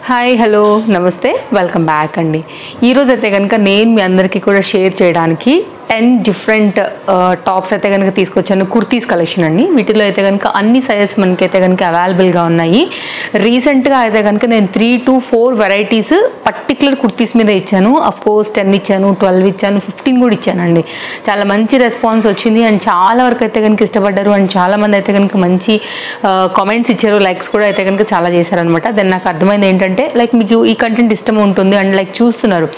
Hi hello నమస్తే welcome back అండి. ఈరోజు అయితే కనుక నేను మీ అందరికీ కూడా షేర్ చేయడానికి 10 డిఫరెంట్ టాప్స్ అయితే కనుక తీసుకొచ్చాను. కుర్తీస్ కలెక్షన్ అండి. వీటిలో అయితే కనుక అన్ని సైజెస్ మనకైతే కనుక అవైలబుల్గా ఉన్నాయి. రీసెంట్గా అయితే కనుక నేను 3 to 4 వెరైటీస్ పర్టికులర్ కుర్తీస్ మీద ఇచ్చాను. అఫ్కోర్స్ 10 ఇచ్చాను, 12 ఇచ్చాను, 15 కూడా ఇచ్చానండి. చాలా మంచి రెస్పాన్స్ వచ్చింది అండ్ చాలా వరకు అయితే కనుక ఇష్టపడ్డారు అండ్ చాలామంది అయితే కనుక మంచి కామెంట్స్ ఇచ్చారు, లైక్స్ కూడా అయితే కనుక చాలా చేశారనమాట. దెన్ నాకు అర్థమైంది ఏంటంటే లైక్ మీకు ఈ కంటెంట్ ఇష్టం ఉంటుంది అండ్ లైక్ చూస్తున్నారు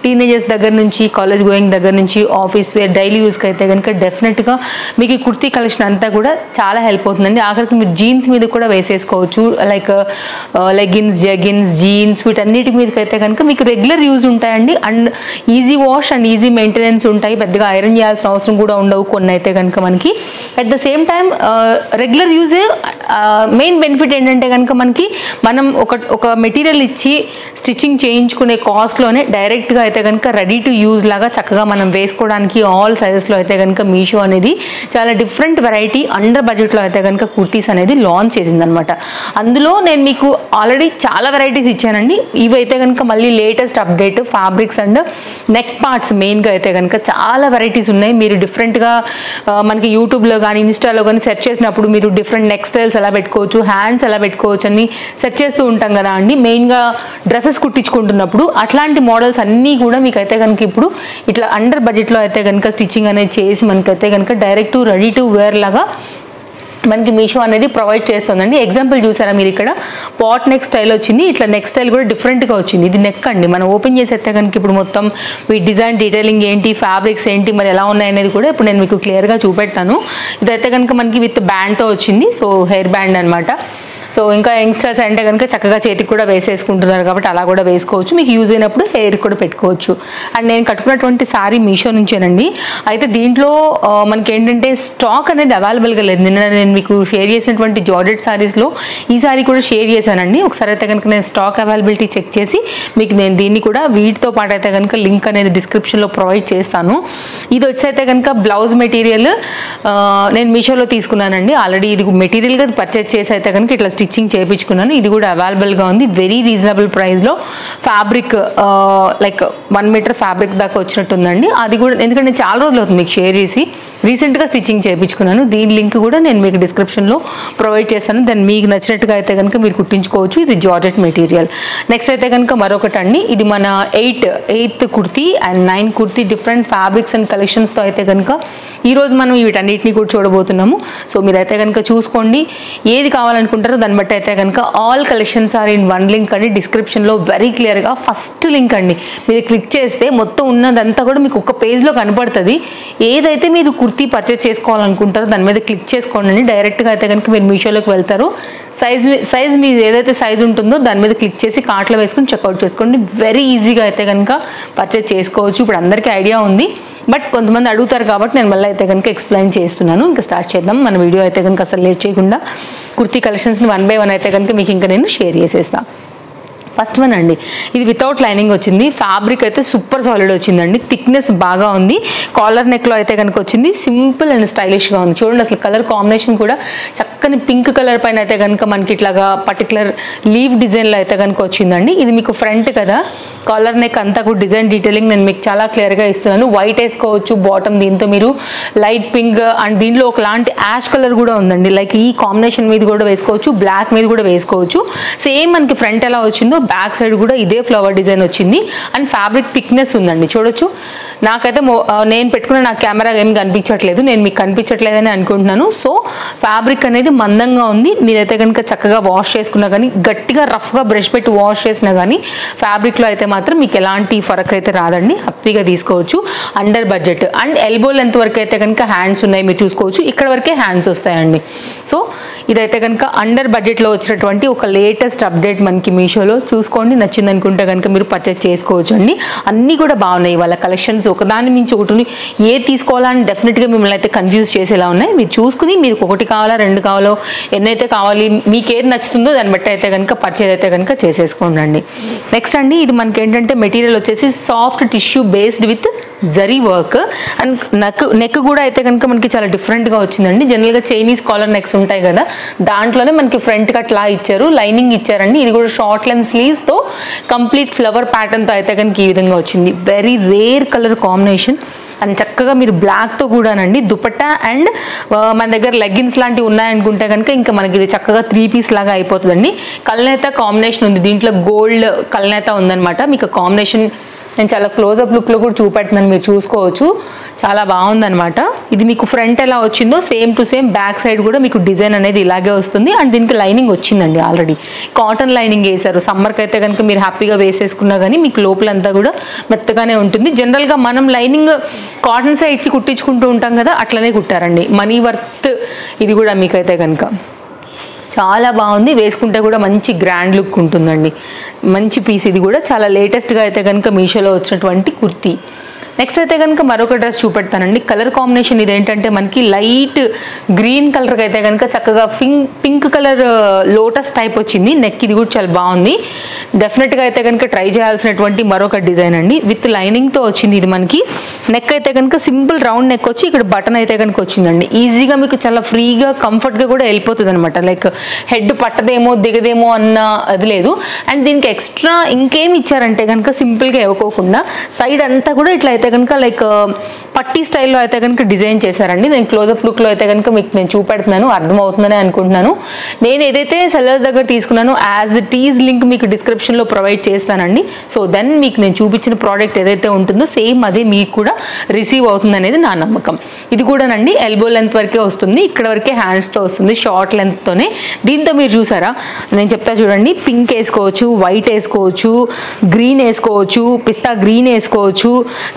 టీనేజర్స్ దగ్గర నుంచి కాలేజ్ గోయింగ్ దగ్గర నుంచి ఆఫీస్ వేర్ డైలీ యూస్కి అయితే కనుక డెఫినెట్గా మీకు ఈ కుర్తీ కలెక్షన్ అంతా కూడా చాలా హెల్ప్ అవుతుందండి. ఆఖరికి మీరు జీన్స్ మీద కూడా వేసేసుకోవచ్చు. లైక్ లెగిన్స్, జెగిన్స్, జీన్స్ వీటన్నిటి మీదకి అయితే కనుక మీకు రెగ్యులర్ యూజ్ ఉంటాయండి and easy wash and easy maintenance ఉంటాయి. పెద్దగా ఐరన్ చేయాల్సిన అవసరం కూడా ఉండవు కొన్ని అయితే కనుక మనకి. At the same time regular use main benefit ఏంటంటే కనుక మనకి మనం ఒక మెటీరియల్ ఇచ్చి స్టిచ్చింగ్ చేయించుకునే కాస్ట్లోనే డైరెక్ట్గా అయితే కనుక రెడీ టు యూజ్ లాగా చక్కగా మనం వేసుకోవడానికి ఆల్ సైజెస్లో అయితే కనుక మీషో అనేది చాలా డిఫరెంట్ వెరైటీ అండర్ బడ్జెట్లో అయితే కనుక కుర్తీస్ అనేది లాంచ్ చేసిందనమాట. అందులో నేను మీకు ఆల్రెడీ చాలా వెరైటీస్ ఇచ్చానండి. ఇవి అయితే కనుక మళ్ళీ latest update fabrics and neck parts మెయిన్గా అయితే కనుక చాలా వెరైటీస్ ఉన్నాయి. మీరు డిఫరెంట్గా మనకి యూట్యూబ్లో కానీ ఇన్స్టాలో కానీ సెర్చ్ చేసినప్పుడు మీరు డిఫరెంట్ నెక్ స్టైల్స్ ఎలా పెట్టుకోవచ్చు, హ్యాండ్స్ ఎలా పెట్టుకోవచ్చు అని సెర్చ్ చేస్తూ ఉంటాం కదా అండి. మెయిన్గా డ్రెస్సెస్ కుట్టించుకుంటున్నప్పుడు అట్లాంటి మోడల్స్ అన్నీ కూడా మీకు అయితే కనుక ఇప్పుడు ఇట్లా అండర్ బడ్జెట్లో అయితే కనుక స్టిచ్చింగ్ అనేది చేసి మనకైతే కనుక డైరెక్ట్ రెడీ టు వేర్ లాగా మనకి మీషో అనేది ప్రొవైడ్ చేస్తుందండి. ఎగ్జాంపుల్ చూసారా మీరు ఇక్కడ పాట్ నెక్ స్టైల్ వచ్చింది. ఇట్లా నెక్ స్టైల్ కూడా డిఫరెంట్గా వచ్చింది. ఇది నెక్ అండి. మనం ఓపెన్ చేసి అయితే కనుక ఇప్పుడు మొత్తం ఈ డిజైన్ డీటెయిలింగ్ ఏంటి, ఫ్యాబ్రిక్స్ ఏంటి, మరి ఎలా ఉన్నాయనేది కూడా ఇప్పుడు నేను మీకు క్లియర్గా చూపెడతాను. ఇదైతే కనుక మనకి విత్ బ్యాండ్తో వచ్చింది. సో హెయిర్ బ్యాండ్ అనమాట. సో ఇంకా యంగ్స్టర్స్ అంటే కనుక చక్కగా చేతికి కూడా వేసేసుకుంటున్నారు కాబట్టి అలా కూడా వేసుకోవచ్చు. మీకు యూజ్ అయినప్పుడు హెయిర్ కూడా పెట్టుకోవచ్చు. అండ్ నేను కట్టుకున్నటువంటి శారీ మీషో నుంచేనండి. అయితే దీంట్లో మనకి ఏంటంటే స్టాక్ అనేది అవైలబుల్గా లేదు. నిన్న నేను మీకు షేర్ చేసినటువంటి జార్జెట్ శారీస్లో ఈ శారీ కూడా షేర్ చేశానండి. ఒకసారి అయితే కనుక నేను స్టాక్ అవైలబిలిటీ చెక్ చేసి మీకు నేను దీన్ని కూడా వీటితో పాటు అయితే కనుక లింక్ అనేది డిస్క్రిప్షన్లో ప్రొవైడ్ చేస్తాను. ఇది వచ్చి అయితే కనుక బ్లౌజ్ మెటీరియల్ నేను మీషోలో తీసుకున్నానండి. ఆల్రెడీ ఇది మెటీరియల్గా పర్చేస్ చేసి అయితే కనుక ఇట్లా స్టిచ్చింగ్ చేయించుకున్నాను. ఇది కూడా అవైలబుల్గా ఉంది వెరీ రీజనబుల్ ప్రైస్లో. ఫ్యాబ్రిక్ లైక్ 1 మీటర్ ఫ్యాబ్రిక్ దాకా వచ్చినట్టుందండి. అది కూడా ఎందుకంటే చాలా రోజులు అవుతుంది మీకు షేర్ చేసి రీసెంట్గా స్టిచ్చింగ్ చేయించుకున్నాను. దీని లింక్ కూడా నేను మీకు డిస్క్రిప్షన్లో ప్రొవైడ్ చేస్తాను. దాన్ని మీకు నచ్చినట్టుగా అయితే కనుక మీరు కుట్టించుకోవచ్చు. ఇది జార్జెట్ మెటీరియల్. నెక్స్ట్ అయితే కనుక మరొకటి అండి. ఇది మన 8th kurti and 9 kurti different fabrics and కలెక్షన్స్తో అయితే కనుక ఈరోజు మనం వీటన్నిటిని కూడా చూడబోతున్నాము. సో మీరైతే కనుక చూసుకోండి, ఏది కావాలనుకుంటారో దాన్ని బట్టి అయితే కనుక all collections are in one link అండి. డిస్క్రిప్షన్లో వెరీ క్లియర్గా ఫస్ట్ లింక్ అండి. మీరు క్లిక్ చేస్తే మొత్తం ఉన్నదంతా కూడా మీకు ఒక పేజ్లో కనపడుతుంది. ఏదైతే మీరు కుర్తీ పర్చేస్ చేసుకోవాలనుకుంటారో దాని మీద క్లిక్ చేసుకోండి. డైరెక్ట్గా అయితే కనుక మీరు మీషోలోకి వెళ్తారు. సైజ్ మీరు ఏదైతే సైజ్ ఉంటుందో దాని మీద క్లిక్ చేసి కార్ట్లో వేసుకొని చెక్అవుట్ చేసుకోండి. వెరీ ఈజీగా అయితే కనుక పర్చేస్ చేసుకోవచ్చు. ఇప్పుడు అందరికీ ఐడియా ఉంది, బట్ కొంతమంది అడుగుతారు కాబట్టి నేను మళ్ళీ అయితే కనుక ఎక్స్ప్లెయిన్ చేస్తున్నాను. ఇంకా స్టార్ట్ చేద్దాం మన వీడియో అయితే కనుక. అసలు లేట్ చేయకుండా కుర్తీ కలెక్షన్స్ని 1 by 1 అయితే కనుక మీకు ఇంకా నేను షేర్ చేసేస్తాను. ఫస్ట్ వన్ అండి. ఇది వితౌట్ లైనింగ్ వచ్చింది. ఫ్యాబ్రిక్ అయితే సూపర్ సాలిడ్ వచ్చిందండి. థిక్నెస్ బాగా ఉంది. కాలర్ నెక్లో అయితే కనుక వచ్చింది. సింపుల్ అండ్ స్టైలిష్గా ఉంది. చూడండి అసలు కలర్ కాంబినేషన్ కూడా చక్కని పింక్ కలర్ పైన అయితే కనుక మనకి ఇట్లాగా పర్టికులర్ లీవ్ డిజైన్లో అయితే కనుక వచ్చిందండి. ఇది మీకు ఫ్రంట్ కదా, కాలర్ నెక్ అంతా కూడా డిజైన్ డీటెయిలింగ్ నేను మీకు చాలా క్లియర్గా ఇస్తున్నాను. వైట్ వేసుకోవచ్చు బాటమ్, దీంతో మీరు లైట్ పింక్ అండ్ దీనిలో ఒకలాంటి యాష్ కలర్ కూడా ఉందండి. లైక్ ఈ కాంబినేషన్ మీద కూడా వేసుకోవచ్చు, బ్లాక్ మీద కూడా వేసుకోవచ్చు. సేమ్ మనకి ఫ్రంట్ ఎలా వచ్చిందో బ్యాక్ సైడ్ కూడా ఇదే ఫ్లవర్ డిజైన్ వచ్చింది అండ్ ఫ్యాబ్రిక్ థిక్నెస్ ఉందండి. చూడొచ్చు. నాకైతే నేను పెట్టుకున్న నా కెమెరా ఏం కనిపించట్లేదు, నేను మీకు కనిపించట్లేదని అనుకుంటున్నాను. సో ఫ్యాబ్రిక్ అనేది మందంగా ఉంది. మీరైతే కనుక చక్కగా వాష్ చేసుకున్నా కానీ, గట్టిగా రఫ్గా బ్రష్ పెట్టి వాష్ చేసినా కానీ ఫ్యాబ్రిక్లో అయితే మాత్రం మీకు ఎలాంటి ఫరక్ అయితే రాదండి. హ్యాపీగా తీసుకోవచ్చు. Under budget and elbow length వరకు అయితే కనుక హ్యాండ్స్ ఉన్నాయి, మీరు చూసుకోవచ్చు. ఇక్కడ వరకే హ్యాండ్స్ వస్తాయండి. సో ఇదైతే కనుక అండర్ బడ్జెట్లో వచ్చినటువంటి ఒక లేటెస్ట్ అప్డేట్ మనకి మీషోలో. చూసుకోండి, నచ్చింది అనుకుంటే కనుక మీరు పర్చేస్ చేసుకోవచ్చు అండి. అన్నీ కూడా బాగున్నాయి వాళ్ళ కలెక్షన్స్. ఒకదాని మించి ఒకటి ఏది తీసుకోవాలని డెఫినెట్గా మిమ్మల్ని అయితే కన్ఫ్యూజ్ చేసేలా ఉన్నాయి. మీరు చూసుకుని మీరు 1 కావాలా 2 కావాలో ఎన్నైతే కావాలి మీకు ఏది నచ్చుతుందో దాన్ని బట్టి అయితే కనుక పర్చేజ్ అయితే కనుక చేసేసుకోండి. నెక్స్ట్ అండి, ఇది మనకి ఏంటంటే మెటీరియల్ వచ్చేసి soft tissue based with zari work and neck కూడా అయితే కనుక మనకి చాలా డిఫరెంట్గా వచ్చిందండి. జనరల్గా చైనీస్ కాలర్ నెక్స్ ఉంటాయి కదా, దాంట్లోనే మనకి ఫ్రంట్ కట్ లా ఇచ్చారు, లైనింగ్ ఇచ్చారండి. ఇది కూడా షార్ట్ లెంత్ స్లీవ్స్తో కంప్లీట్ ఫ్లవర్ ప్యాటర్న్తో అయితే కనుక ఈ విధంగా వచ్చింది. Very rare colour combination and చక్కగా మీరు బ్లాక్తో కూడానండి దుపట్టా అండ్ మన దగ్గర లెగ్గిన్స్ లాంటివి ఉన్నాయనుకుంటే కనుక ఇంకా మనకి ఇది చక్కగా 3 పీస్ లాగా అయిపోతుందండి. కల్నేత కాంబినేషన్ ఉంది, దీంట్లో గోల్డ్ కల్నేత ఉందన్నమాట. మీకు కాంబినేషన్ నేను చాలా క్లోజప్ లుక్లో కూడా చూపెడుతున్నాను, మీరు చూసుకోవచ్చు. చాలా బాగుందనమాట. ఇది మీకు ఫ్రంట్ ఎలా వచ్చిందో same to same back side కూడా మీకు డిజైన్ అనేది ఇలాగే వస్తుంది. అండ్ దీనికి లైనింగ్ వచ్చిందండి, ఆల్రెడీ కాటన్ లైనింగ్ వేశారు. సమ్మర్కి అయితే కనుక మీరు హ్యాపీగా వేసేసుకున్నా కానీ మీకు లోపలంతా కూడా మెత్తగానే ఉంటుంది. జనరల్గా మనం లైనింగ్ కాటన్ సైడ్ ఇచ్చి కుట్టించుకుంటూ ఉంటాం కదా, అట్లనే కుట్టారండి. మనీ వర్త్ ఇది కూడా మీకైతే కనుక చాలా బాగుంది, వేసుకుంటే కూడా మంచి గ్రాండ్ లుక్ ఉంటుందండి. మంచి పీస్ ఇది కూడా చాలా లేటెస్ట్గా అయితే కనుక మీషోలో వచ్చినటువంటి కుర్తీ. నెక్స్ట్ అయితే కనుక మరొక డ్రెస్ చూపెడతానండి. కలర్ కాంబినేషన్ ఇదేంటంటే మనకి లైట్ గ్రీన్ కలర్కి అయితే కనుక చక్కగా పింక్ కలర్ లోటస్ టైప్ వచ్చింది. నెక్ ఇది కూడా చాలా బాగుంది. డెఫినెట్గా అయితే కనుక ట్రై చేయాల్సినటువంటి మరొక డిజైన్ అండి. విత్ లైనింగ్తో వచ్చింది. ఇది మనకి నెక్ అయితే కనుక సింపుల్ రౌండ్ నెక్ వచ్చి ఇక్కడ బటన్ అయితే కనుక వచ్చిందండి. ఈజీగా మీకు చాలా ఫ్రీగా కంఫర్ట్గా కూడా వెళ్ళిపోతుంది అనమాట. లైక్ హెడ్ పట్టదేమో దిగదేమో అన్న అది లేదు. అండ్ దీనికి ఎక్స్ట్రా ఇంకేం ఇచ్చారంటే కనుక సింపుల్గా ఇవ్వకోకుండా సైడ్ అంతా కూడా ఇట్లా అయితే కనుక లైక్ పట్టీ స్టైల్లో అయితే కనుక డిజైన్ చేశారండి. నేను క్లోజప్ లుక్లో అయితే కనుక మీకు నేను చూపెడుతున్నాను, అర్థమవుతుందని అనుకుంటున్నాను. నేను ఏదైతే సెల్లర్ దగ్గర తీసుకున్నానో యాజ్ ఇట్ ఈజ్ లింక్ మీకు డిస్క్రిప్షన్లో ప్రొవైడ్ చేస్తానండి. సో దెన్ మీకు నేను చూపించిన ప్రోడక్ట్ ఏదైతే ఉంటుందో సేమ్ అదే మీకు కూడా రిసీవ్ అవుతుంది అనేది నా నమ్మకం. ఇది కూడానండి ఎల్బో లెంత్ వరకే వస్తుంది, ఇక్కడ వరకే హ్యాండ్స్తో వస్తుంది, షార్ట్ లెంత్తోనే. దీంతో మీరు చూసారా, నేను చెప్తా చూడండి, పింక్ వేసుకోవచ్చు, వైట్ వేసుకోవచ్చు, గ్రీన్ వేసుకోవచ్చు, పిస్తా గ్రీన్ వేసుకోవచ్చు.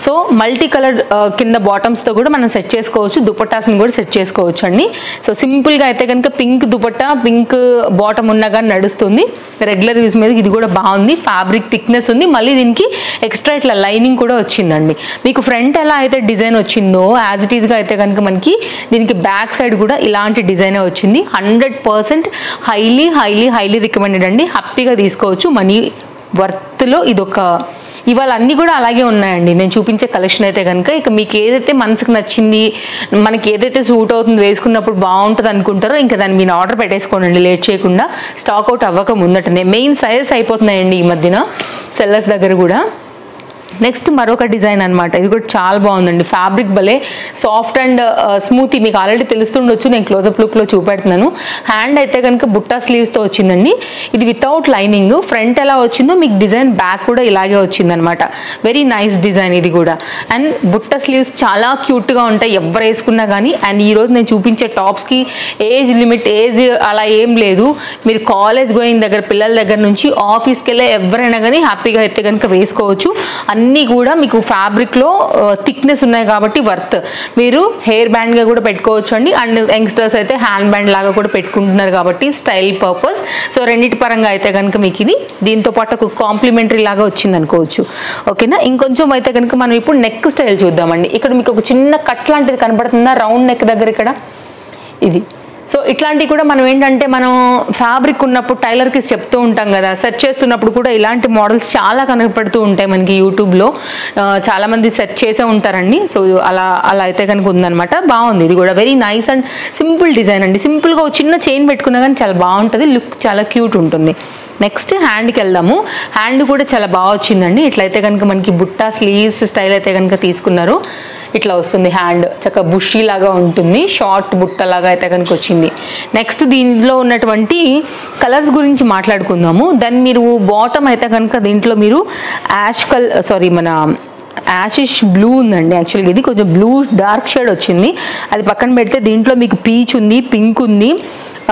సో మల్టీ కలర్ కింద బాటమ్స్తో కూడా మనం సెట్ చేసుకోవచ్చు, దుపట్టాస్ని కూడా సెట్ చేసుకోవచ్చు అండి. సో సింపుల్గా అయితే కనుక పింక్ దుపట్టా పింక్ బాటమ్ ఉన్నా కానీ నడుస్తుంది. రెగ్యులర్ యూజ్ మీద ఇది కూడా బాగుంది, ఫ్యాబ్రిక్ థిక్నెస్ ఉంది. మళ్ళీ దీనికి ఎక్స్ట్రా ఇట్లా లైనింగ్ కూడా వచ్చిందండి. మీకు ఫ్రంట్ ఎలా అయితే డిజైన్ వచ్చిందో యాజ్ ఇట్ ఈస్గా అయితే కనుక మనకి దీనికి బ్యాక్ సైడ్ కూడా ఇలాంటి డిజైనే వచ్చింది. 100% హైలీ హైలీ హైలీ రికమెండెడ్ అండి. హ్యాపీగా తీసుకోవచ్చు. మనీ వర్త్లో ఇదొక ఇవాళ అన్నీ కూడా అలాగే ఉన్నాయండి నేను చూపించే కలెక్షన్ అయితే కనుక. ఇక మీకు ఏదైతే మనసుకు నచ్చింది, మనకి ఏదైతే సూట్ అవుతుంది, వేసుకున్నప్పుడు బాగుంటుంది అనుకుంటారో ఇంకా దాన్ని మీరు ఆర్డర్ పెట్టేసుకోండి లేట్ చేయకుండా, స్టాక్ అవుట్ అవ్వక ముందటనే. మెయిన్ సైజెస్ అయిపోతున్నాయండి ఈ మధ్యన సెల్లర్స్ దగ్గర కూడా. నెక్స్ట్ మరొక డిజైన్ అనమాట. ఇది కూడా చాలా బాగుందండి. ఫ్యాబ్రిక్ భలే సాఫ్ట్ అండ్ స్మూతీ, మీకు ఆల్రెడీ తెలుస్తుండొచ్చు, నేను క్లోజప్ లుక్లో చూపెడుతున్నాను. హ్యాండ్ అయితే కనుక బుట్టా స్లీవ్స్తో వచ్చిందండి. ఇది వితౌట్ లైనింగ్. ఫ్రంట్ ఎలా వచ్చిందో మీకు డిజైన్ బ్యాక్ కూడా ఇలాగే వచ్చిందనమాట. వెరీ నైస్ డిజైన్ ఇది కూడా. అండ్ బుట్ట స్లీవ్స్ చాలా క్యూట్గా ఉంటాయి ఎవరు వేసుకున్నా కానీ. అండ్ ఈరోజు నేను చూపించే టాప్స్కి ఏజ్ లిమిట్, ఏజ్ అలా ఏం లేదు. మీరు కాలేజ్ గోయింగ్ దగ్గర పిల్లల దగ్గర నుంచి ఆఫీస్కి వెళ్ళే ఎవరైనా కానీ హ్యాపీగా అయితే కనుక వేసుకోవచ్చు. అన్నీ కూడా మీకు ఫ్యాబ్రిక్లో థిక్నెస్ ఉన్నాయి కాబట్టి వర్త్. మీరు హెయిర్ బ్యాండ్గా కూడా పెట్టుకోవచ్చు అండి. అండ్ యంగ్స్టర్స్ అయితే హ్యాండ్ బ్యాండ్ లాగా కూడా పెట్టుకుంటున్నారు కాబట్టి స్టైల్ పర్పస్. సో రెండింటి పరంగా అయితే కనుక మీకు ఇది దీంతో పాటు ఒక కాంప్లిమెంటరీ లాగా వచ్చింది అనుకోవచ్చు. ఓకేనా. ఇంకొంచెం అయితే కనుక మనం ఇప్పుడు నెక్ స్టైల్ చూద్దామండి. ఇక్కడ మీకు ఒక చిన్న కట్ లాంటిది కనబడుతుందా రౌండ్ నెక్ దగ్గర, ఇక్కడ ఇది. సో ఇట్లాంటివి కూడా మనం ఏంటంటే మనం ఫ్యాబ్రిక్ ఉన్నప్పుడు టైలర్కి చెప్తూ ఉంటాం కదా, సెట్ చేస్తున్నప్పుడు కూడా ఇలాంటి మోడల్స్ చాలా కనపడుతూ ఉంటాయి మనకి యూట్యూబ్లో. చాలామంది సెట్ చేసే ఉంటారండి. సో అలా అయితే కనుక ఉందనమాట. బాగుంది ఇది కూడా. Very nice and simple design అండి. సింపుల్గా ఒక చిన్న చైన్ పెట్టుకున్నా కానీ చాలా బాగుంటుంది, లుక్ చాలా క్యూట్ ఉంటుంది. నెక్స్ట్ హ్యాండ్కి వెళ్దాము. హ్యాండ్ కూడా చాలా బాగా వచ్చిందండి. ఇట్లయితే కనుక మనకి బుట్టా స్లీవ్స్ స్టైల్ అయితే కనుక తీసుకున్నారు. ఇట్లా వస్తుంది హ్యాండ్, చక్కగా బుషీ లాగా ఉంటుంది, షార్ట్ బుట్టలాగా అయితే కనుక వచ్చింది. నెక్స్ట్ దీంట్లో ఉన్నటువంటి కలర్స్ గురించి మాట్లాడుకుందాము. దాన్ని మీరు బాటమ్ అయితే కనుక దీంట్లో మీరు మన యాషిష్ బ్లూ ఉందండి. యాక్చువల్గా ఇది కొంచెం బ్లూ డార్క్ షేడ్ వచ్చింది, అది పక్కన పెడితే దీంట్లో మీకు పీచ్ ఉంది, పింక్ ఉంది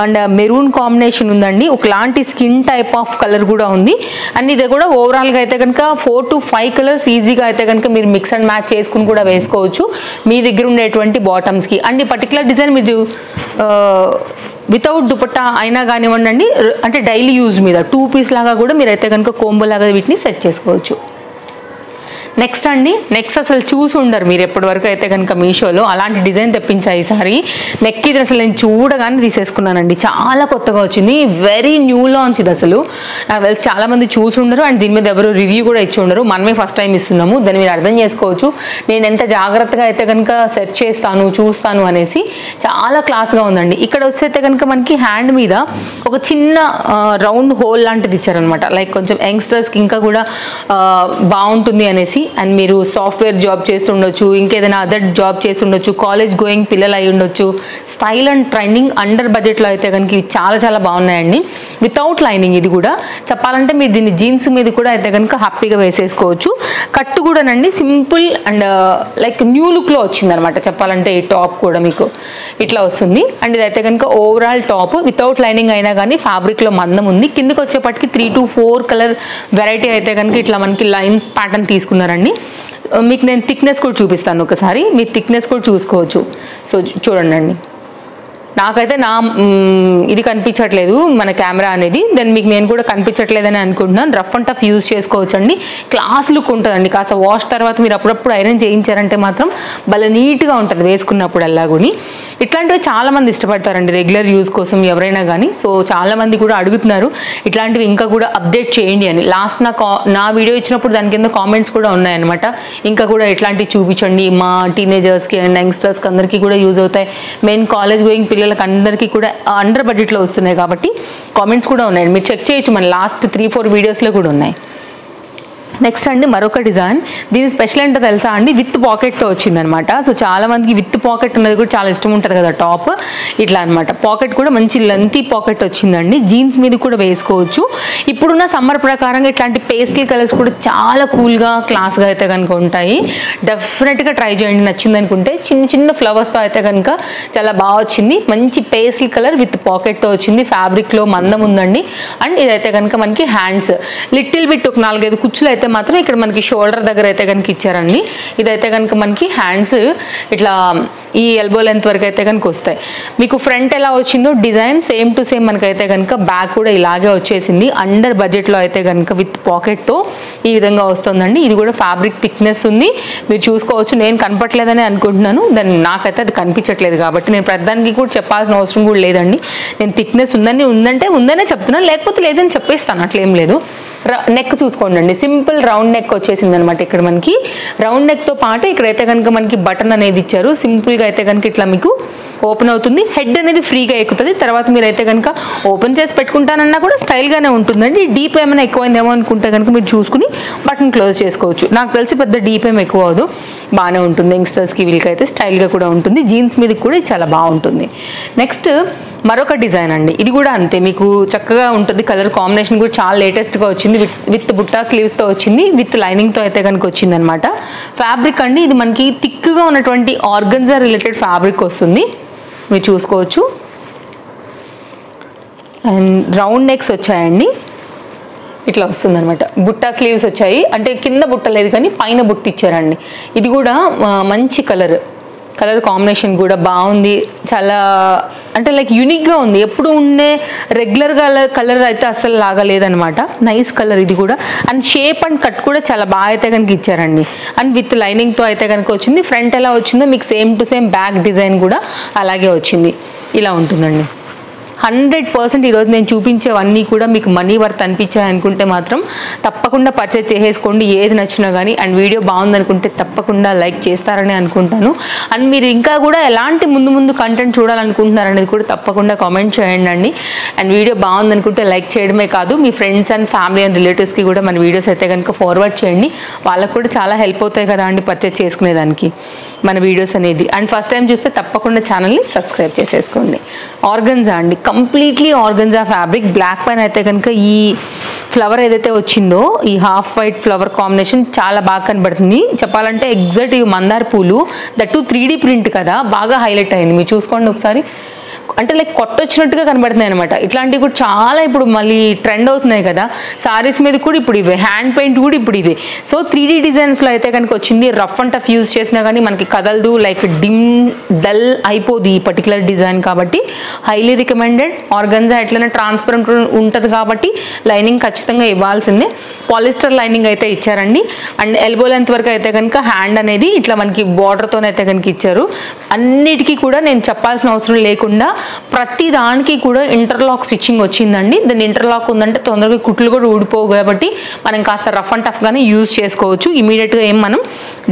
అండ్ మెరూన్ కాంబినేషన్ ఉందండి. ఒకలాంటి స్కిన్ టైప్ ఆఫ్ కలర్ కూడా ఉంది. అండ్ ఇది కూడా ఓవరాల్గా అయితే కనుక 4 to 5 కలర్స్ ఈజీగా అయితే కనుక మీరు మిక్స్ అండ్ మ్యాచ్ చేసుకుని కూడా వేసుకోవచ్చు మీ దగ్గర ఉండేటువంటి బాటమ్స్కి. అండ్ ఈ పర్టికులర్ డిజైన్ మీరు వితౌట్ దుపట్టా అయినా కానివ్వండి, అంటే డైలీ యూజ్ మీద 2 పీస్ లాగా కూడా మీరు అయితే కనుక కోంబో లాగా వీటిని సెట్ చేసుకోవచ్చు. నెక్స్ట్ అండి, నెక్స్ట్ అసలు చూసి ఉండరు మీరు ఎప్పటి వరకు అయితే కనుక మీషోలో. అలాంటి డిజైన్ తెప్పించా ఈసారి. నెక్ ఇది అసలు నేను చూడగానే తీసేసుకున్నానండి. చాలా కొత్తగా వచ్చింది, వెరీ న్యూ లాంచ్ ఇది. అసలు నాకు తెలిసి చాలా మంది చూసి ఉండరు అండ్ దీని మీద ఎవరు రివ్యూ కూడా ఇచ్చి ఉండరు. మనమే ఫస్ట్ టైం ఇస్తున్నాము. దాన్ని మీరు అర్థం చేసుకోవచ్చు నేను ఎంత జాగ్రత్తగా అయితే కనుక సెట్ చేస్తాను, చూస్తాను అనేసి. చాలా క్లాస్గా ఉందండి. ఇక్కడ వచ్చేస్తే కనుక మనకి హ్యాండ్ మీద ఒక చిన్న రౌండ్ హోల్ లాంటిది ఇచ్చారనమాట. లైక్ కొంచెం యంగ్స్టర్స్కి ఇంకా కూడా బాగుంటుంది అనేసి. అండ్ మీరు సాఫ్ట్వేర్ జాబ్ చేస్తుండొచ్చు, ఇంకేదైనా అదర్ జాబ్ చేస్తుండొచ్చు, కాలేజ్ గోయింగ్ పిల్లలు అయి ఉండొచ్చు. స్టైల్ అండ్ ట్రెండింగ్ అండర్ బడ్జెట్లో అయితే కనుక ఇవి చాలా చాలా బాగున్నాయండి. వితౌట్ లైనింగ్ ఇది కూడా చెప్పాలంటే మీరు దీన్ని జీన్స్ మీద కూడా అయితే కనుక హ్యాపీగా వేసేసుకోవచ్చు. కట్టు కూడానండి సింపుల్ అండ్ లైక్ న్యూ లుక్లో వచ్చింది అనమాట చెప్పాలంటే. ఈ టాప్ కూడా మీకు ఇట్లా వస్తుంది. అండ్ ఇదైతే కనుక ఓవరాల్ టాప్ వితౌట్ లైనింగ్ అయినా కానీ ఫ్యాబ్రిక్లో మందం ఉంది. కిందకి వచ్చేపటికి 3 to 4 కలర్ వెరైటీ అయితే కనుక ఇట్లా మనకి లైన్స్ ప్యాటర్న్ తీసుకున్నారండి. మీకు నేను థిక్నెస్ కూడా చూపిస్తాను ఒకసారి, మీరు థిక్నెస్ కూడా చూసుకోవచ్చు. సో చూడండి, నాకైతే ఇది కనిపించట్లేదు మన కెమెరా అనేది, దెన్ మీకు నేను కూడా కనిపించట్లేదని అనుకుంటున్నాను. రఫ్ అండ్ టఫ్ యూజ్ చేసుకోవచ్చు అండి. క్లాస్ లుక్ ఉంటుందండి. కాస్త వాష్ తర్వాత మీరు అప్పుడప్పుడు ఐరన్ చేయించారంటే మాత్రం భలే నీట్గా ఉంటుంది వేసుకున్నప్పుడు ఎలాగోని. ఇట్లాంటివి చాలామంది ఇష్టపడతారండి రెగ్యులర్ యూజ్ కోసం ఎవరైనా కానీ. సో చాలామంది కూడా అడుగుతున్నారు ఇట్లాంటివి ఇంకా కూడా అప్డేట్ చేయండి అని. లాస్ట్ నా వీడియో ఇచ్చినప్పుడు దాని కింద కామెంట్స్ కూడా ఉన్నాయన్నమాట. ఇంకా కూడా ఇట్లాంటివి చూపించండి మా టీనేజర్స్కి అండ్ యంగ్స్టర్స్కి అందరికీ కూడా యూజ్ అవుతాయి. మెయిన్ కాలేజ్ గోయింగ్ పిల్లలకి అందరికీ కూడా అండర్ బడ్జెట్లో వస్తున్నాయి కాబట్టి కామెంట్స్ కూడా ఉన్నాయండి. మీరు చెక్ చేయొచ్చు, మన లాస్ట్ 3-4 వీడియోస్లో కూడా ఉన్నాయి. నెక్స్ట్ అండి మరొక డిజైన్. దీని స్పెషల్ ఏంటో తెలుసా అండి, విత్ పాకెట్తో వచ్చిందనమాట. సో చాలా మందికి విత్ పాకెట్ ఉన్నది కూడా చాలా ఇష్టం ఉంటుంది కదా టాప్. ఇట్లా అనమాట పాకెట్ కూడా మంచి లెంతీ పాకెట్ వచ్చిందండి. జీన్స్ మీద కూడా వేసుకోవచ్చు. ఇప్పుడున్న సమ్మర్ ప్రకారంగా ఇట్లాంటి పేస్టల్ కలర్స్ కూడా చాలా కూల్గా క్లాస్గా అయితే కనుక ఉంటాయి. డెఫినెట్గా ట్రై చేయండి నచ్చింది అనుకుంటే. చిన్న చిన్న ఫ్లవర్స్తో అయితే కనుక చాలా బాగా వచ్చింది. మంచి పేస్టల్ కలర్ విత్ పాకెట్తో వచ్చింది. ఫ్యాబ్రిక్లో మందం ఉందండి. అండ్ ఇదైతే కనుక మనకి హ్యాండ్స్ లిటిల్ బిట్ ఒక 4-5 కుచ్చులు అయితే మాత్రం ఇక్కడ మనకి షోల్డర్ దగ్గర అయితే కనుక ఇచ్చారండి. ఇదైతే కనుక మనకి హ్యాండ్స్ ఇట్లా ఈ ఎల్బో లెంత్ వరకు అయితే కనుక వస్తాయి. మీకు ఫ్రంట్ ఎలా వచ్చిందో డిజైన్ సేమ్ టు సేమ్ మనకైతే కనుక బ్యాక్ కూడా ఇలాగే వచ్చేసింది. అండర్ బడ్జెట్లో అయితే కనుక విత్ పాకెట్తో ఈ విధంగా వస్తుందండి. ఇది కూడా ఫ్యాబ్రిక్ థిక్నెస్ ఉంది, మీరు చూసుకోవచ్చు. నేను కనపట్లేదని అనుకుంటున్నాను, దాన్ని నాకైతే అది కనిపించట్లేదు కాబట్టి నేను ప్రధానికి కూడా చెప్పాల్సిన అవసరం కూడా లేదండి. నేను థిక్నెస్ ఉందనే చెప్తున్నాను, లేకపోతే లేదని చెప్పేస్తాను, అట్లేం లేదు. నెక్ చూసుకోండి, సింపుల్ రౌండ్ నెక్ వచ్చేసింది అనమాట. ఇక్కడ మనకి రౌండ్ నెక్తో పాటు ఇక్కడైతే కనుక మనకి బటన్ అనేది ఇచ్చారు. సింపుల్గా అయితే కనుక ఇట్లా మీకు ఓపెన్ అవుతుంది. హెడ్ అనేది ఫ్రీగా ఎక్కుతుంది. తర్వాత మీరైతే కనుక ఓపెన్ చేసి పెట్టుకుంటానన్నా కూడా స్టైల్గానే ఉంటుందండి. డీప్ ఏమైనా ఎక్కువైందేమో అనుకుంటే కనుక మీరు చూసుకుని బటన్ క్లోజ్ చేసుకోవచ్చు. నాకు తెలిసి పెద్ద డీప్ ఏం ఎక్కువ అవ్వదు, బాగానే ఉంటుంది. యంగ్స్టర్స్కి వీళ్ళకైతే స్టైల్గా కూడా ఉంటుంది. జీన్స్ మీద కూడా చాలా బాగుంటుంది. నెక్స్ట్ మరొక డిజైన్ అండి. ఇది కూడా అంతే, మీకు చక్కగా ఉంటుంది. కలర్ కాంబినేషన్ కూడా చాలా లేటెస్ట్గా వచ్చింది. విత్ బుట్టా స్లీవ్స్తో వచ్చింది, విత్ లైనింగ్తో అయితే కనుక వచ్చింది అనమాట. ఫ్యాబ్రిక్ అండి ఇది మనకి థిక్గా ఉన్నటువంటి ఆర్గన్జా రిలేటెడ్ ఫ్యాబ్రిక్ వస్తుంది, మీరు చూసుకోవచ్చు. అండ్ రౌండ్ నెక్స్ వచ్చాయండి, ఇట్లా వస్తుంది అనమాట. బుట్టా స్లీవ్స్ వచ్చాయి, అంటే కింద బుట్ట లేదు కానీ పైన బుట్ట ఇచ్చారండి. ఇది కూడా మంచి కలర్ కాంబినేషన్ కూడా బాగుంది. చాలా అంటే లైక్ యూనిక్గా ఉంది. ఎప్పుడు ఉండే రెగ్యులర్ కలర్ అయితే అస్సలు లాగలేదనమాట. నైస్ కలర్ ఇది కూడా. అండ్ షేప్ అండ్ కట్ కూడా చాలా బాగా అయితే కనుక ఇచ్చారండి. అండ్ విత్ లైనింగ్తో అయితే కనుక వచ్చింది. ఫ్రంట్ ఎలా వచ్చిందో మీకు same to same back design కూడా అలాగే వచ్చింది. ఇలా ఉంటుందండి. 100% ఈరోజు నేను చూపించేవన్నీ కూడా మీకు మనీ వర్త్ అనిపించాయి అనుకుంటే మాత్రం తప్పకుండా పర్చేజ్ చేసేసుకోండి, ఏది నచ్చినా కానీ. అండ్ వీడియో బాగుందనుకుంటే తప్పకుండా లైక్ చేస్తారని అనుకుంటాను. అండ్ మీరు ఇంకా కూడా ఎలాంటి ముందు కంటెంట్ చూడాలనుకుంటున్నారనేది కూడా తప్పకుండా కామెంట్ చేయండి అండి. అండ్ వీడియో బాగుందనుకుంటే లైక్ చేయడమే కాదు, మీ ఫ్రెండ్స్ అండ్ ఫ్యామిలీ అండ్ రిలేటివ్స్కి కూడా మన వీడియోస్ అయితే కనుక ఫార్వర్డ్ చేయండి. వాళ్ళకు కూడా చాలా హెల్ప్ అవుతాయి కదా అండి పర్చేజ్ చేసుకునేదానికి మన వీడియోస్ అనేది. అండ్ ఫస్ట్ టైం చూస్తే తప్పకుండా ఛానల్ని సబ్స్క్రైబ్ చేసేసుకోండి. ఆర్గన్జా అండి, కంప్లీట్లీ ఆర్గన్జా ఫ్యాబ్రిక్. బ్లాక్ పైన అయితే కనుక ఈ ఫ్లవర్ ఏదైతే వచ్చిందో ఈ హాఫ్ వైట్ ఫ్లవర్ కాంబినేషన్ చాలా బాగా కనబడుతుంది. చెప్పాలంటే ఎగ్జాక్ట్ ఈ మందార పూలు దట్టు 3D ప్రింట్ కదా, బాగా హైలైట్ అయింది. మీరు చూసుకోండి ఒకసారి. అంటే లైక్ కొట్టొచ్చినట్టుగా కనబడుతున్నాయి అనమాట. ఇట్లాంటివి కూడా చాలా ఇప్పుడు మళ్ళీ ట్రెండ్ అవుతున్నాయి కదా, సారీస్ మీద కూడా ఇప్పుడు ఇవే, హ్యాండ్ పెయింట్ కూడా ఇప్పుడు ఇవే. సో 3D డిజైన్స్లో అయితే కనుక వచ్చింది. రఫ్ అండ్ టఫ్ యూజ్ చేసినా కానీ మనకి కదలదు, లైక్ డల్ అయిపోదు ఈ పర్టికులర్ డిజైన్ కాబట్టి హైలీ రికమెండెడ్. ఆర్గన్జా ఎట్లనే ట్రాన్స్పరెంట్ ఉంటుంది కాబట్టి లైనింగ్ ఖచ్చితంగా ఇవ్వాల్సిందే. పాలిస్టర్ లైనింగ్ అయితే ఇచ్చారండి. అండ్ ఎల్బో లెంత్ వరకు అయితే కనుక హ్యాండ్ అనేది ఇట్లా మనకి బార్డర్తోనైతే కనుక ఇచ్చారు. అన్నిటికీ కూడా నేను చెప్పాల్సిన అవసరం లేకుండా ప్రతి దానికి కూడా ఇంటర్లాక్ స్టిచ్చింగ్ వచ్చిందండి. దాని ఇంటర్లాక్ ఉందంటే తొందరగా కుట్లు కూడా ఊడిపోవు కాబట్టి మనం కాస్త రఫ్ అండ్ టఫ్గానే యూజ్ చేసుకోవచ్చు. ఇమీడియట్గా ఏం మనం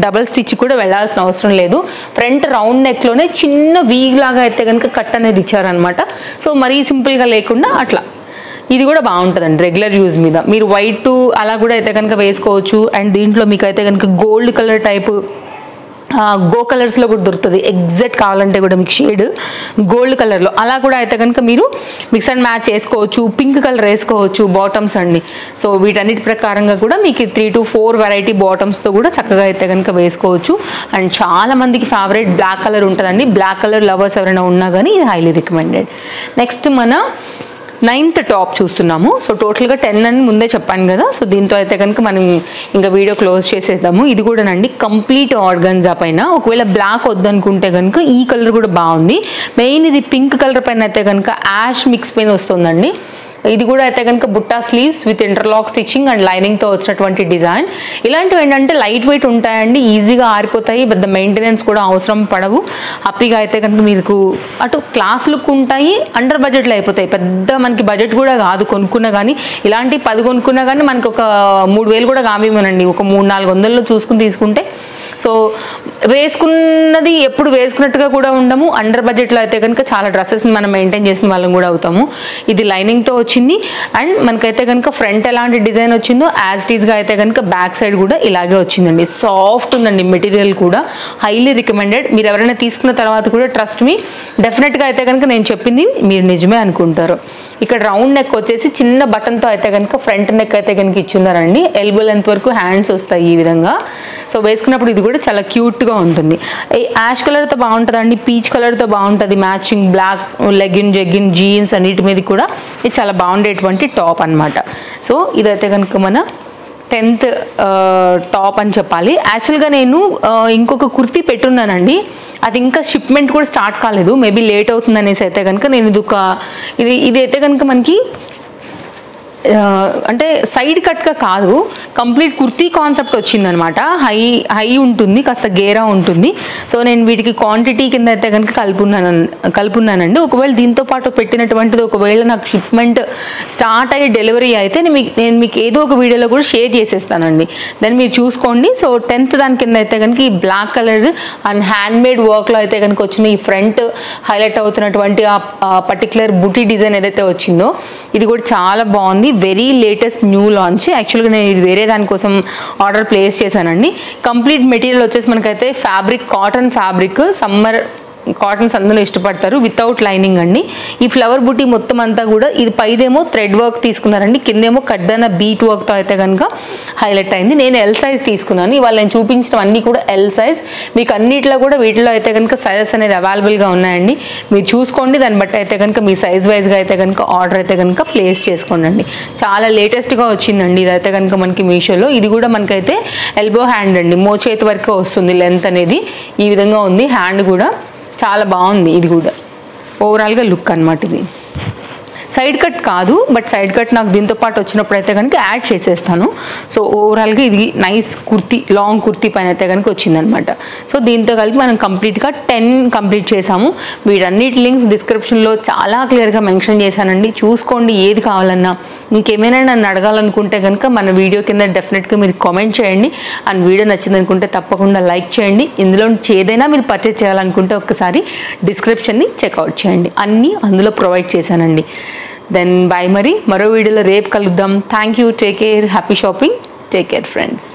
డబల్ స్టిచ్ కూడా వెళ్ళాల్సిన అవసరం లేదు. ఫ్రంట్ రౌండ్ నెక్లోనే చిన్న వీగ్ లాగా అయితే కనుక కట్ అనేది ఇచ్చారనమాట. సో మరీ సింపుల్గా లేకుండా అట్లా ఇది కూడా బాగుంటుందండి రెగ్యులర్ యూజ్ మీద. మీరు వైట్ అలా కూడా అయితే కనుక వేసుకోవచ్చు. అండ్ దీంట్లో మీకు అయితే కనుక గోల్డ్ కలర్ టైపు గో కలర్స్లో కూడా దొరుకుతుంది. ఎగ్జాక్ట్ కావాలంటే కూడా మీకు షేడ్ గోల్డ్ కలర్లో అలా కూడా అయితే కనుక మీరు మిక్స్ అండ్ మ్యాచ్ చేసుకోవచ్చు. పింక్ కలర్ వేసుకోవచ్చు బాటమ్స్ అండి. సో వీటన్నిటి ప్రకారంగా కూడా మీకు 3 to 4 వెరైటీ బాటమ్స్తో కూడా చక్కగా అయితే కనుక వేసుకోవచ్చు. అండ్ చాలా మందికి ఫేవరెట్ బ్లాక్ కలర్ ఉంటుందండి. బ్లాక్ కలర్ లవర్స్ ఎవరైనా ఉన్నా కానీ ఇది హైలీ రికమెండెడ్. నెక్స్ట్ మన 9th టాప్ చూస్తున్నాము. సో టోటల్గా 10 అని ముందే చెప్పాను కదా. సో దీంతో అయితే కనుక మనం ఇంకా వీడియో క్లోజ్ చేసేద్దాము. ఇది కూడానండి కంప్లీట్ ఆర్గన్జా పైన. ఒకవేళ బ్లాక్ వద్దనుకుంటే కనుక ఈ కలర్ కూడా బాగుంది. మెయిన్ ఇది పింక్ కలర్ పైన అయితే కనుక యాష్ మిక్స్ పైన వస్తుందండి. ఇది కూడా అయితే కనుక butta sleeves with interlock stitching and లైనింగ్తో వచ్చినటువంటి డిజైన్. ఇలాంటివి ఏంటంటే లైట్ వెయిట్ ఉంటాయండి, ఈజీగా ఆరిపోతాయి, పెద్ద మెయింటెనెన్స్ కూడా అవసరం పడవు. హ్యాపీగా అయితే కనుక మీకు అటు క్లాస్ లుక్ ఉంటాయి, అండర్ బడ్జెట్లో అయిపోతాయి. పెద్ద మనకి బడ్జెట్ కూడా కాదు కొనుక్కున్నా కానీ. ఇలాంటి 10 కొనుక్కున్నా కానీ మనకు ఒక 3000 కూడా కావేమోనండి. ఒక 300-400లో చూసుకుని తీసుకుంటే. సో వేసుకున్నది ఎప్పుడు వేసుకున్నట్టుగా కూడా ఉండము. అండర్ బడ్జెట్లో అయితే కనుక చాలా డ్రెస్సెస్ని మనం మెయింటైన్ చేసిన వాళ్ళం కూడా అవుతాము. ఇది లైనింగ్తో వచ్చింది. అండ్ మనకైతే కనుక ఫ్రంట్ ఎలాంటి డిజైన్ వచ్చిందో యాజ్ ఇట్ ఈస్గా అయితే కనుక బ్యాక్ సైడ్ కూడా ఇలాగే వచ్చిందండి. సాఫ్ట్ ఉందండి మెటీరియల్ కూడా, హైలీ రికమెండెడ్. మీరు ఎవరైనా తీసుకున్న తర్వాత కూడా ట్రస్ట్ మీ డెఫినెట్గా అయితే కనుక నేను చెప్పింది మీరు నిజమే అనుకుంటారు. ఇక్కడ రౌండ్ నెక్ వచ్చేసి చిన్న బటన్తో అయితే కనుక ఫ్రంట్ నెక్ అయితే కనుక ఇచ్చున్నారండి. ఎల్బో లెంత్ వరకు హ్యాండ్స్ వస్తాయి ఈ విధంగా. సో వేసుకున్నప్పుడు ఇది కూడా చాలా క్యూట్గా ఉంటుంది. యాష్ కలర్తో బాగుంటుందండి, పీచ్ కలర్తో బాగుంటుంది. Matching black legging jegging jeans అన్నిటి మీద కూడా ఇది చాలా బాగుండేటువంటి టాప్ అనమాట. సో ఇదైతే కనుక మన 10th టాప్ అని చెప్పాలి. యాక్చువల్గా నేను ఇంకొక కుర్తీ పెట్టున్నానండి, అది ఇంకా షిప్మెంట్ కూడా స్టార్ట్ కాలేదు. మేబీ లేట్ అవుతుంది అనేసి అయితే కనుక నేను ఇది అయితే కనుక మనకి అంటే సైడ్ కట్గా కాదు, కంప్లీట్ కుర్తీ కాన్సెప్ట్ వచ్చిందనమాట. హై ఉంటుంది, కాస్త గేరా ఉంటుంది. సో నేను వీటికి క్వాంటిటీ కింద అయితే కనుక కలుపున్నానండి. ఒకవేళ దీంతో పాటు పెట్టినటువంటిది ఒకవేళ నాకు షిప్మెంట్ స్టార్ట్ అయ్యి డెలివరీ అయితే నేను మీకు ఏదో ఒక వీడియోలో కూడా షేర్ చేసేస్తానండి. దాన్ని మీరు చూసుకోండి. సో 10th దాని కింద అయితే కనుక ఈ black colour and hand made వర్క్లో అయితే కనుక వచ్చిన ఈ ఫ్రంట్ హైలైట్ అవుతున్నటువంటి ఆ పర్టికులర్ బుటీ డిజైన్ ఏదైతే వచ్చిందో ఇది కూడా చాలా బాగుంది. Very latest new launch. యాక్చువల్గా నేను ఇది వేరే దానికోసం ఆర్డర్ ప్లేస్ చేశానండి. కంప్లీట్ మెటీరియల్ వచ్చేసి మనకైతే fabric cotton fabric, summer cottons అందులో ఇష్టపడతారు, వితౌట్ లైనింగ్ అండి. ఈ ఫ్లవర్ బుటీ మొత్తం అంతా కూడా ఇది పైదేమో థ్రెడ్ వర్క్ తీసుకున్నారండి, కిందేమో కడ్డన బీట్ వర్క్తో అయితే కనుక హైలైట్ అయింది. నేను ఎల్ సైజ్ తీసుకున్నాను. ఇవాళ నేను చూపించడం అన్నీ కూడా ఎల్ సైజ్. మీకు అన్నిట్లో కూడా వీటిలో అయితే కనుక సైజెస్ అనేది అవైలబుల్గా ఉన్నాయండి. మీరు చూసుకోండి, దాన్ని బట్టి అయితే కనుక మీ సైజ్ వైజ్గా అయితే కనుక ఆర్డర్ అయితే కనుక ప్లేస్ చేసుకోండి. చాలా లేటెస్ట్గా వచ్చిందండి ఇదైతే కనుక మనకి మీషోలో. ఇది కూడా మనకైతే ఎల్బో హ్యాండ్ అండి, మోచేతి వరకు వస్తుంది లెంత్ అనేది. ఈ విధంగా ఉంది హ్యాండ్ కూడా చాలా బాగుంది. ఇది కూడా ఓవరాల్గా లుక్ అనమాట. ఇది సైడ్ కట్ కాదు, బట్ సైడ్ కట్ నాకు దీంతో పాటు వచ్చినప్పుడు అయితే కనుక యాడ్ చేసేస్తాను. సో ఓవరాల్గా ఇది నైస్ కుర్తీ, లాంగ్ కుర్తీ పైన అయితే కనుక వచ్చిందనమాట. సో దీంతో కలిపి మనం కంప్లీట్గా 10 కంప్లీట్ చేసాము. వీటన్నిటి లింక్స్ డిస్క్రిప్షన్లో చాలా క్లియర్గా మెన్షన్ చేశానండి, చూసుకోండి. ఏది కావాలన్నా ఇంకేమైనా నన్ను అడగాలనుకుంటే కనుక మన వీడియో కింద డెఫినెట్గా మీరు కామెంట్ చేయండి. అండ్ వీడియో నచ్చిందనుకుంటే తప్పకుండా లైక్ చేయండి. ఇందులో ఏదైనా మీరు పర్చేస్ చేయాలనుకుంటే ఒక్కసారి డిస్క్రిప్షన్ని చెక్అవుట్ చేయండి, అన్నీ అందులో ప్రొవైడ్ చేశానండి. దెన్ బాయ్, మరో వీడియోలో రేపు కలుద్దాం. Thank you, take care, happy shopping, take care friends.